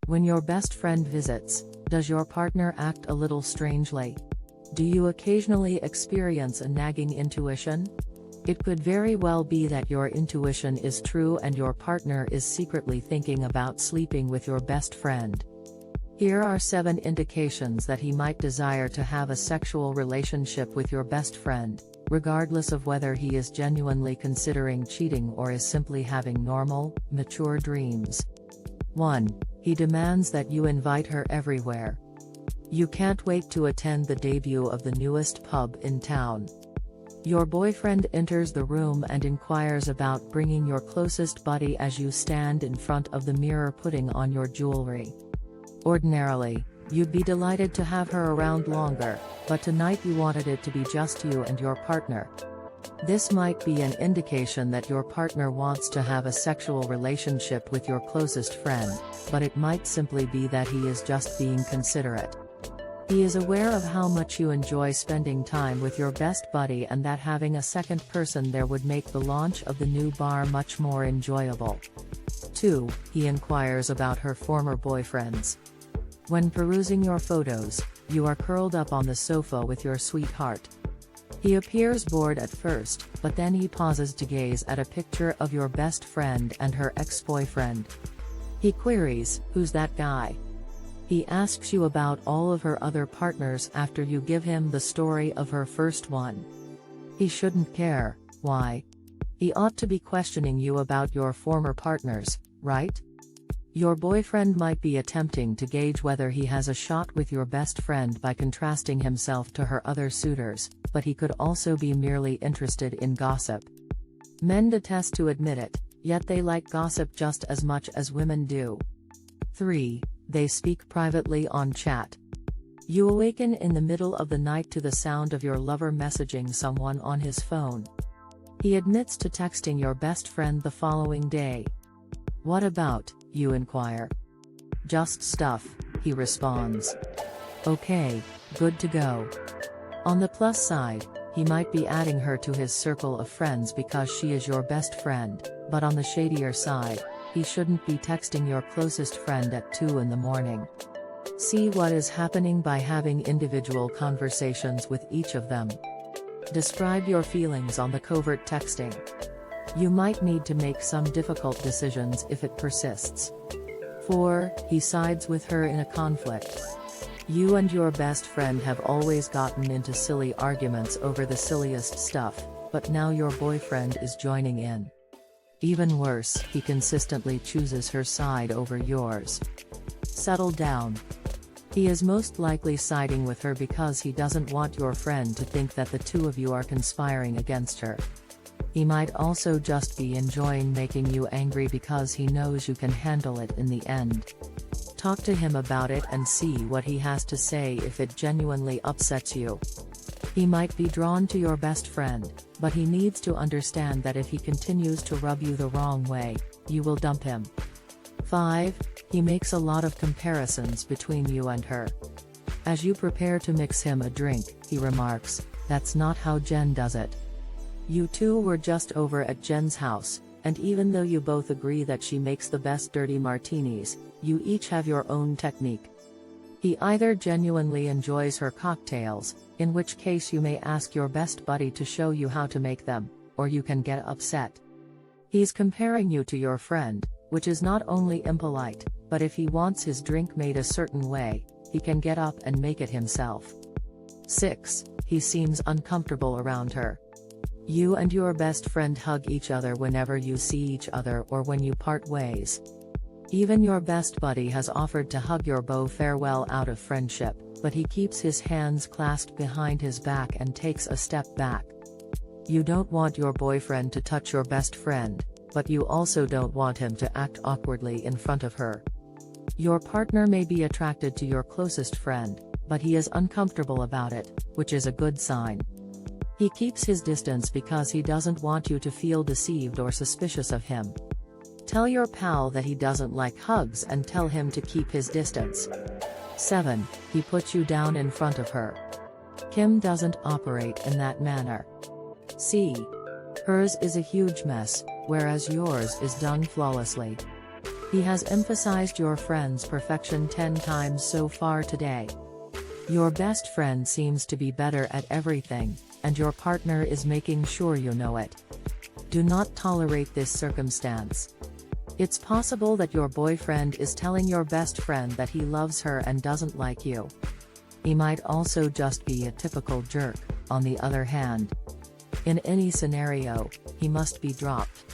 When your best friend visits, does your partner act a little strangely? Do you occasionally experience a nagging intuition? It could very well be that your intuition is true and your partner is secretly thinking about sleeping with your best friend. Here are 7 indications that he might desire to have a sexual relationship with your best friend, regardless of whether he is genuinely considering cheating or is simply having normal, mature dreams. 1. He demands that you invite her everywhere. You can't wait to attend the debut of the newest pub in town. Your boyfriend enters the room and inquires about bringing your closest buddy as you stand in front of the mirror putting on your jewelry. Ordinarily, you'd be delighted to have her around longer, but tonight you wanted it to be just you and your partner. This might be an indication that your partner wants to have a sexual relationship with your closest friend, but it might simply be that he is just being considerate. He is aware of how much you enjoy spending time with your best buddy and that having a second person there would make the launch of the new bar much more enjoyable. 2. He inquires about her former boyfriends. When perusing your photos, you are curled up on the sofa with your sweetheart. He appears bored at first, but then he pauses to gaze at a picture of your best friend and her ex-boyfriend. He queries, "Who's that guy?" He asks you about all of her other partners after you give him the story of her first one. He shouldn't care, why? He ought to be questioning you about your former partners, right? Your boyfriend might be attempting to gauge whether he has a shot with your best friend by contrasting himself to her other suitors, but he could also be merely interested in gossip. Men detest to admit it, yet they like gossip just as much as women do. 3. They speak privately on chat. You awaken in the middle of the night to the sound of your lover messaging someone on his phone. He admits to texting your best friend the following day. "What about?" you inquire. "Just stuff," he responds. "Okay, good to go." On the plus side, he might be adding her to his circle of friends because she is your best friend, but on the shadier side, he shouldn't be texting your closest friend at 2 in the morning. See what is happening by having individual conversations with each of them. Describe your feelings on the covert texting. You might need to make some difficult decisions if it persists. 4. He sides with her in a conflict. You and your best friend have always gotten into silly arguments over the silliest stuff, but now your boyfriend is joining in. Even worse, he consistently chooses her side over yours. Settle down. He is most likely siding with her because he doesn't want your friend to think that the two of you are conspiring against her. He might also just be enjoying making you angry because he knows you can handle it in the end. Talk to him about it and see what he has to say if it genuinely upsets you. He might be drawn to your best friend, but he needs to understand that if he continues to rub you the wrong way, you will dump him. 5. He makes a lot of comparisons between you and her. As you prepare to mix him a drink, he remarks, "That's not how Jen does it." You two were just over at Jen's house, and even though you both agree that she makes the best dirty martinis, you each have your own technique. He either genuinely enjoys her cocktails, in which case you may ask your best buddy to show you how to make them, or you can get upset. He's comparing you to your friend, which is not only impolite, but if he wants his drink made a certain way, he can get up and make it himself. 6. He seems uncomfortable around her. You and your best friend hug each other whenever you see each other or when you part ways. Even your best buddy has offered to hug your beau farewell out of friendship, but he keeps his hands clasped behind his back and takes a step back. You don't want your boyfriend to touch your best friend, but you also don't want him to act awkwardly in front of her. Your partner may be attracted to your closest friend, but he is uncomfortable about it, which is a good sign. He keeps his distance because he doesn't want you to feel deceived or suspicious of him. Tell your pal that he doesn't like hugs and tell him to keep his distance. 7. He puts you down in front of her. Kim doesn't operate in that manner. See? Hers is a huge mess, whereas yours is done flawlessly. He has emphasized your friend's perfection 10 times so far today. Your best friend seems to be better at everything, and your partner is making sure you know it. Do not tolerate this circumstance. It's possible that your boyfriend is telling your best friend that he loves her and doesn't like you. He might also just be a typical jerk, on the other hand. In any scenario, he must be dropped.